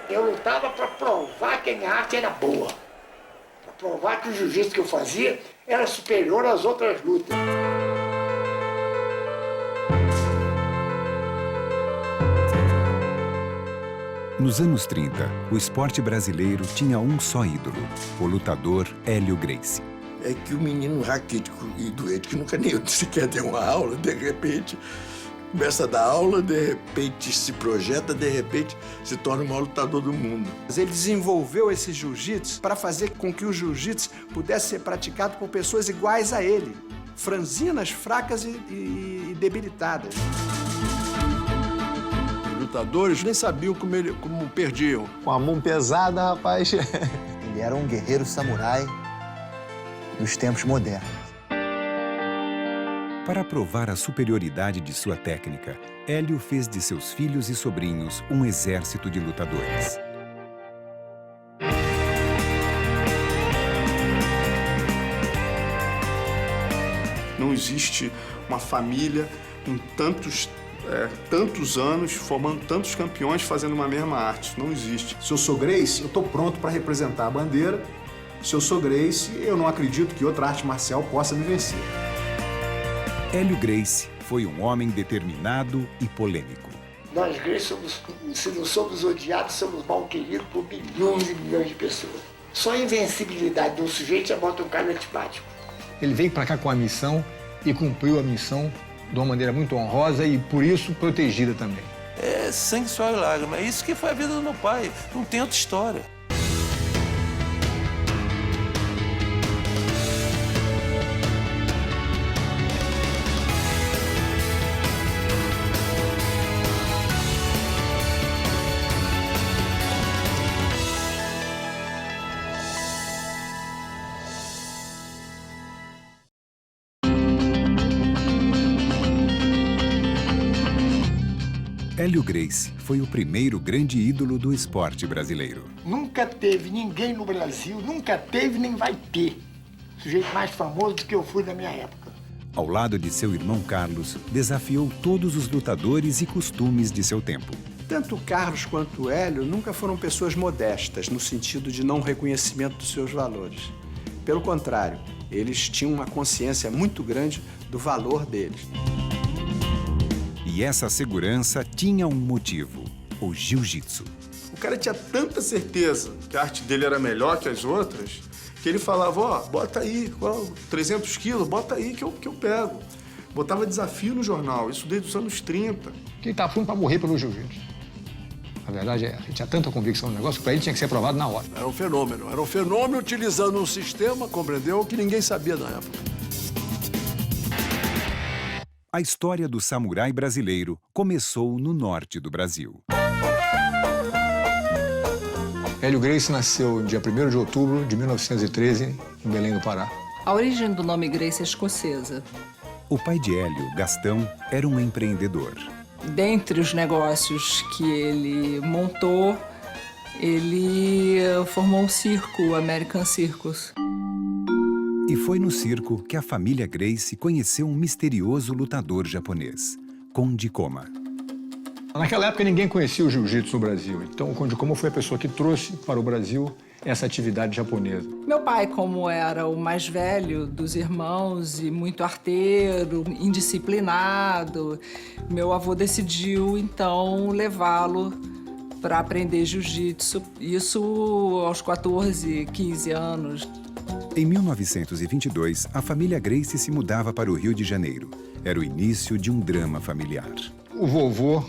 Eu lutava para provar que a minha arte era boa. Para provar que o jiu-jitsu que eu fazia era superior às outras lutas. Nos anos 30, o esporte brasileiro tinha um só ídolo, o lutador Hélio Gracie. É que o menino raquítico e doente, que nunca nem sequer deu uma aula, de repente começa a dar aula, de repente se projeta, de repente se torna o maior lutador do mundo. Ele desenvolveu esse jiu-jitsu para fazer com que o jiu-jitsu pudesse ser praticado por pessoas iguais a ele, franzinas, fracas e debilitadas. Os lutadores nem sabiam como perdiam. Com a mão pesada, rapaz. Ele era um guerreiro samurai dos tempos modernos. Para provar a superioridade de sua técnica, Hélio fez de seus filhos e sobrinhos um exército de lutadores. Não existe uma família com tantos anos, formando tantos campeões, fazendo uma mesma arte. Isso não existe. Se eu sou Gracie, eu estou pronto para representar a bandeira. Se eu sou Gracie, eu não acredito que outra arte marcial possa me vencer. Hélio Gracie foi um homem determinado e polêmico. Nós, Gracie, se não somos odiados, somos mal queridos por milhões e milhões de pessoas. Só a invencibilidade de um sujeito já bota um cara antipático. Ele veio para cá com a missão e cumpriu a missão de uma maneira muito honrosa e, por isso, protegida também. É sangue, suor e lágrima. É isso que foi a vida do meu pai. Não tem outra história. Hélio Gracie foi o primeiro grande ídolo do esporte brasileiro. Nunca teve ninguém no Brasil, nunca teve nem vai ter sujeito mais famoso do que eu fui na minha época. Ao lado de seu irmão Carlos, desafiou todos os lutadores e costumes de seu tempo. Tanto o Carlos quanto o Hélio nunca foram pessoas modestas, no sentido de não reconhecimento dos seus valores. Pelo contrário, eles tinham uma consciência muito grande do valor deles. E essa segurança tinha um motivo: o jiu-jitsu. O cara tinha tanta certeza que a arte dele era melhor que as outras, que ele falava, ó, bota aí, 300 quilos, bota aí que eu pego. Botava desafio no jornal, isso desde os anos 30. Ele estava pronto para morrer pelo jiu-jitsu. A verdade é, ele tinha tanta convicção no negócio que para ele tinha que ser aprovado na hora. Era um fenômeno utilizando um sistema, compreendeu, que ninguém sabia na época. A história do samurai brasileiro começou no norte do Brasil. Hélio Gracie nasceu dia 1º de outubro de 1913, em Belém do Pará. A origem do nome Gracie é escocesa. O pai de Hélio, Gastão, era um empreendedor. Dentre os negócios que ele montou, ele formou um circo, o American Circus. E foi no circo que a família Gracie conheceu um misterioso lutador japonês, Konde Koma. Naquela época ninguém conhecia o jiu-jitsu no Brasil, então o Konde Koma foi a pessoa que trouxe para o Brasil essa atividade japonesa. Meu pai, como era o mais velho dos irmãos e muito arteiro, indisciplinado, meu avô decidiu então levá-lo para aprender jiu-jitsu, isso aos 14, 15 anos. Em 1922, a família Gracie se mudava para o Rio de Janeiro. Era o início de um drama familiar. O vovô,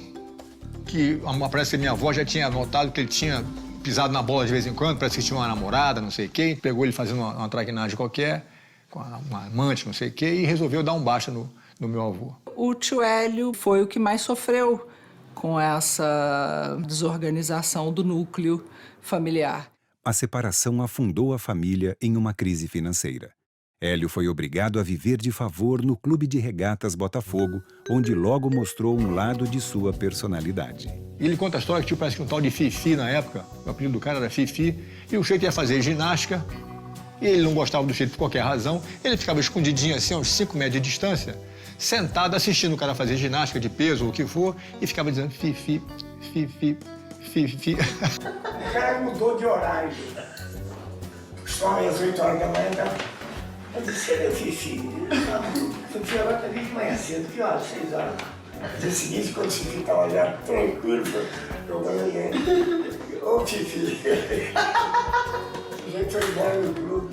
que parece que minha avó já tinha notado que ele tinha pisado na bola de vez em quando, parece que tinha uma namorada, não sei quem, pegou ele fazendo uma traquinagem qualquer, com uma amante, não sei o quê, e resolveu dar um baixa no meu avô. O tio Hélio foi o que mais sofreu com essa desorganização do núcleo familiar. A separação afundou a família em uma crise financeira. Hélio foi obrigado a viver de favor no Clube de Regatas Botafogo, onde logo mostrou um lado de sua personalidade. Ele conta a história que parece que um tal de Fifi na época, o apelido do cara era Fifi, e o jeito ia fazer ginástica, e ele não gostava do jeito por qualquer razão, ele ficava escondidinho assim, a uns 5 metros de distância, sentado assistindo o cara fazer ginástica de peso ou o que for, e ficava dizendo Fifi, Fifi, Fifi. O cara mudou de horário. Só às 8 horas da manhã, eu disse, cadê o Fifi? Fifi agora tá vindo de manhã cedo, que horas? 6 horas. No dia seguinte, quando o Fifi tava já tranquilo, eu falei, ô Fifi. A gente foi embora no grupo.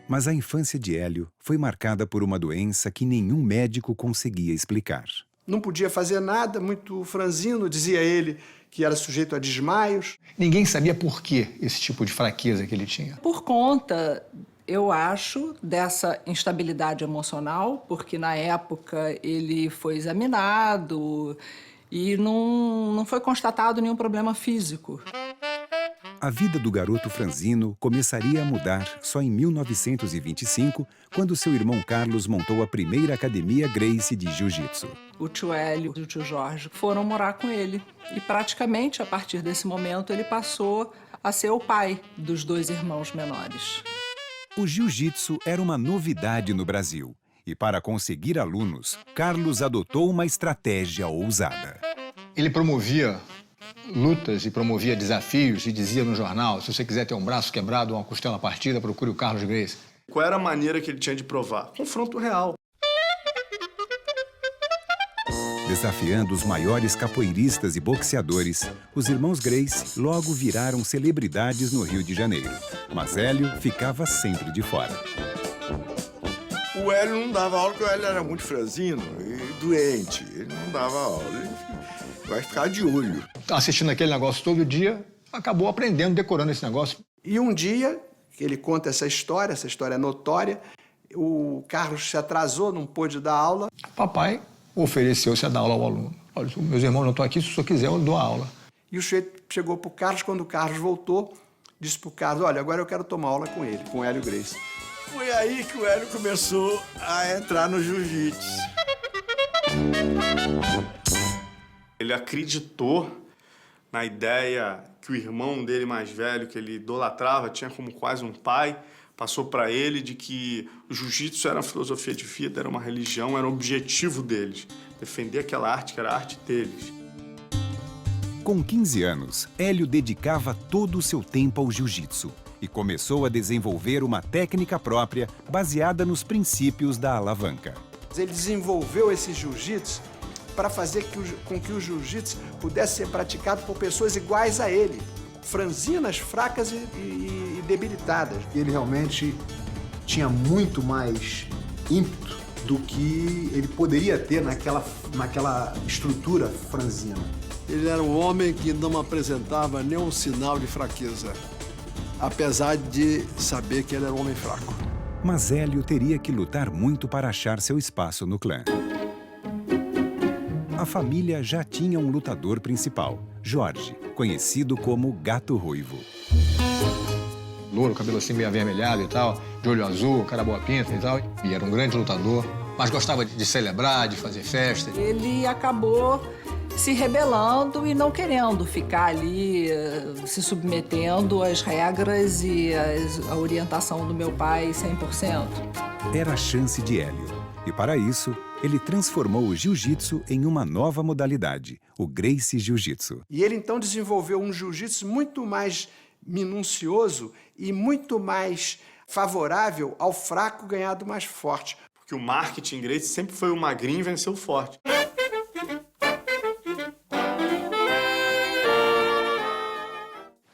Mas a infância de Hélio foi marcada por uma doença que nenhum médico conseguia explicar. Não podia fazer nada, muito franzino, dizia ele, que era sujeito a desmaios. Ninguém sabia por que esse tipo de fraqueza que ele tinha. Por conta, eu acho, dessa instabilidade emocional, porque na época ele foi examinado e não foi constatado nenhum problema físico. A vida do garoto franzino começaria a mudar só em 1925, quando seu irmão Carlos montou a primeira academia Gracie de jiu-jitsu. O tio Hélio e o tio Jorge foram morar com ele. E praticamente, a partir desse momento, ele passou a ser o pai dos 2 irmãos menores. O jiu-jitsu era uma novidade no Brasil. E para conseguir alunos, Carlos adotou uma estratégia ousada. Ele promovia lutas e promovia desafios e dizia no jornal, se você quiser ter um braço quebrado ou uma costela partida, procure o Carlos Gracie. Qual era a maneira que ele tinha de provar? Confronto real. Desafiando os maiores capoeiristas e boxeadores, os irmãos Gracie logo viraram celebridades no Rio de Janeiro. Mas Hélio ficava sempre de fora. O Hélio não dava aula porque o Hélio era muito franzino e doente. Ele não dava aula. Ele vai ficar de olho. Assistindo aquele negócio todo dia, acabou aprendendo, decorando esse negócio. E um dia, ele conta essa história é notória, o Carlos se atrasou, não pôde dar aula. Papai ofereceu-se a dar aula ao aluno. Olha, meus irmãos não estão aqui, se o senhor quiser, eu dou a aula. E o sujeito chegou para o Carlos, quando o Carlos voltou, disse para o Carlos, olha, agora eu quero tomar aula com ele, com o Hélio Gracie. Foi aí que o Hélio começou a entrar no jiu-jitsu. Ele acreditou na ideia que o irmão dele mais velho, que ele idolatrava, tinha como quase um pai, passou para ele de que o jiu-jitsu era uma filosofia de vida, era uma religião, era um objetivo deles. Defender aquela arte que era a arte deles. Com 15 anos, Hélio dedicava todo o seu tempo ao jiu-jitsu e começou a desenvolver uma técnica própria baseada nos princípios da alavanca. Ele desenvolveu esse jiu-jitsu para fazer com que o jiu-jitsu pudesse ser praticado por pessoas iguais a ele, franzinas, fracas e debilitadas. Ele realmente tinha muito mais ímpeto do que ele poderia ter naquela estrutura franzina. Ele era um homem que não apresentava nenhum sinal de fraqueza, apesar de saber que ele era um homem fraco. Mas Hélio teria que lutar muito para achar seu espaço no clã. A família já tinha um lutador principal, Jorge, conhecido como Gato Ruivo. Louro, cabelo assim meio avermelhado e tal, de olho azul, cara boa pinta e tal. E era um grande lutador, mas gostava de celebrar, de fazer festa. Ele acabou se rebelando e não querendo ficar ali, se submetendo às regras e à orientação do meu pai 100%. Era a chance de Hélio. E para isso, ele transformou o jiu-jitsu em uma nova modalidade, o Gracie Jiu-Jitsu. E ele então desenvolveu um jiu-jitsu muito mais minucioso e muito mais favorável ao fraco ganhar do mais forte. Porque o marketing Gracie sempre foi o magrinho vencer o forte.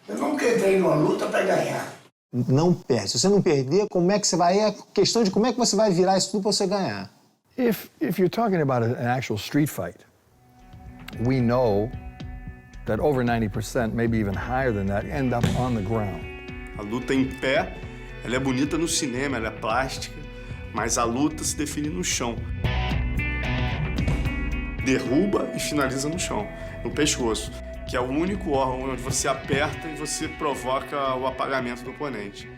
Eu nunca entrei numa luta para ganhar. Não perde. Se você não perder, como é que você vai... É questão de como é que você vai virar isso tudo para você ganhar. If you're talking about an actual street fight, we know that over 90%, maybe even higher than that, end up on the ground. A luta em pé, ela é bonita no cinema, ela é plástica, mas a luta se define no chão. Derruba e finaliza no chão, no pescoço, que é o único órgão onde você aperta e você provoca o apagamento do oponente.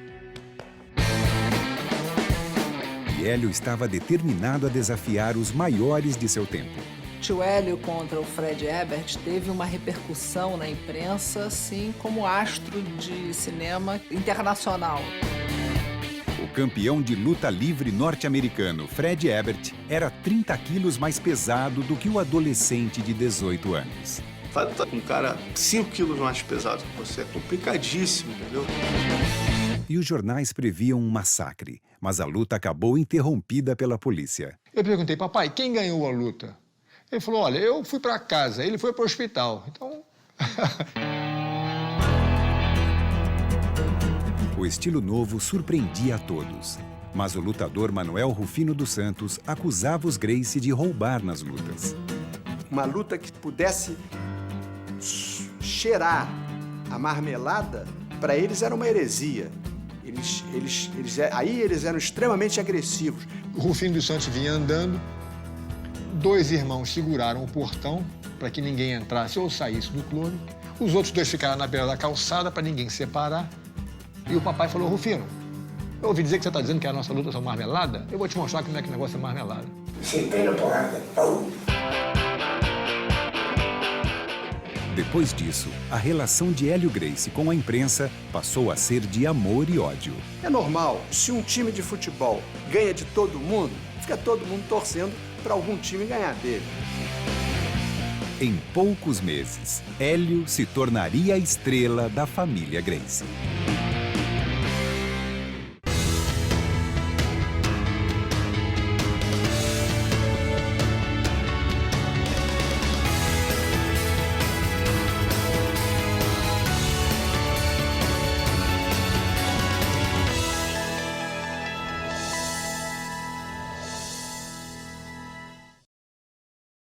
E Hélio estava determinado a desafiar os maiores de seu tempo. Tio Hélio contra o Fred Ebert teve uma repercussão na imprensa, assim como astro de cinema internacional. O campeão de luta livre norte-americano Fred Ebert era 30 quilos mais pesado do que o adolescente de 18 anos. Tá com um cara 5 quilos mais pesado que você. É complicadíssimo, entendeu? E os jornais previam um massacre, mas a luta acabou interrompida pela polícia. Eu perguntei, papai, quem ganhou a luta? Ele falou, olha, eu fui para casa, ele foi para o hospital. Então... O estilo novo surpreendia a todos, mas o lutador Manuel Rufino dos Santos acusava os Gracie de roubar nas lutas. Uma luta que pudesse cheirar a marmelada, para eles era uma heresia. Aí eles eram extremamente agressivos. O Rufino dos Santos vinha andando, 2 irmãos seguraram o portão para que ninguém entrasse ou saísse do clube. Os outros 2 ficaram na beira da calçada para ninguém separar. E o papai falou, Rufino, eu ouvi dizer que você está dizendo que a nossa luta é marmelada? Eu vou te mostrar como é que o negócio é marmelada. Sentei na porrada. Depois disso, a relação de Hélio Gracie com a imprensa passou a ser de amor e ódio. É normal, se um time de futebol ganha de todo mundo, fica todo mundo torcendo para algum time ganhar dele. Em poucos meses, Hélio se tornaria a estrela da família Gracie.